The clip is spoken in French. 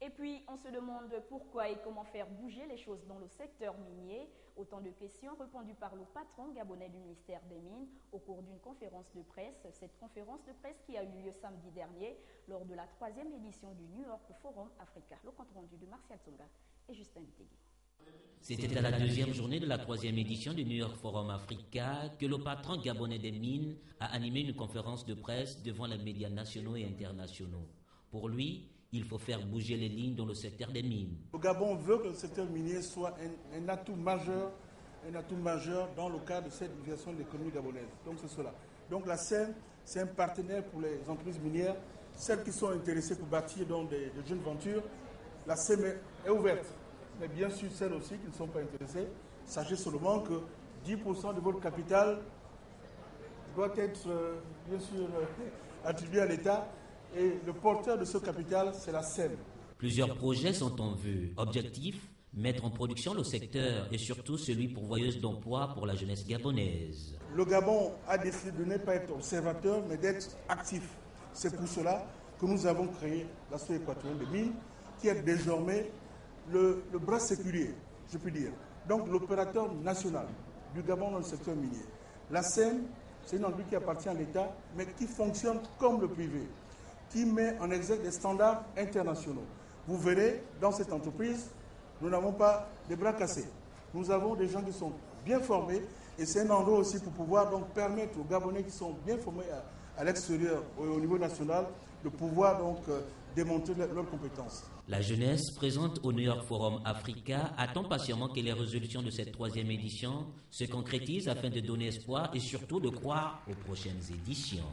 Et puis, on se demande pourquoi et comment faire bouger les choses dans le secteur minier. Autant de questions répondues par le patron gabonais du ministère des Mines au cours d'une conférence de presse. Cette conférence de presse qui a eu lieu samedi dernier lors de la 3e édition du New York Forum Africa. Le compte rendu de Martial Tsonga et Justin Mitegui. C'était à la 2e journée de la 3e édition du New York Forum Africa que le patron gabonais des mines a animé une conférence de presse devant les médias nationaux et internationaux. Pour lui, il faut faire bouger les lignes dans le secteur des mines. Le Gabon veut que le secteur minier soit un atout majeur dans le cadre de cette diversification de l'économie gabonaise. Donc c'est cela. Donc la SEM, c'est un partenaire pour les entreprises minières, celles qui sont intéressées pour bâtir donc des jeunes ventures. La SEM est ouverte. Mais bien sûr, celles aussi qui ne sont pas intéressées, sachez seulement que 10% de votre capital doit être bien sûr attribué à l'État. Et le porteur de ce capital, c'est la SEM. Plusieurs projets sont en vue. Objectif, mettre en production le secteur et surtout celui pourvoyeuse d'emploi pour la jeunesse gabonaise. Le Gabon a décidé de ne pas être observateur, mais d'être actif. C'est pour cela que nous avons créé l'Association équatorienne des mines, qui est désormais le bras sécurier, je puis dire. Donc l'opérateur national du Gabon dans le secteur minier. La SEM, c'est une entreprise qui appartient à l'État, mais qui fonctionne comme le privé, qui met en exergue des standards internationaux. Vous verrez, dans cette entreprise, nous n'avons pas des bras cassés. Nous avons des gens qui sont bien formés et c'est un endroit aussi pour pouvoir donc permettre aux Gabonais qui sont bien formés à l'extérieur, au niveau national, de pouvoir donc démontrer leurs compétences. La jeunesse présente au New York Forum Africa attend patiemment que les résolutions de cette 3e édition se concrétisent afin de donner espoir et surtout de croire aux prochaines éditions.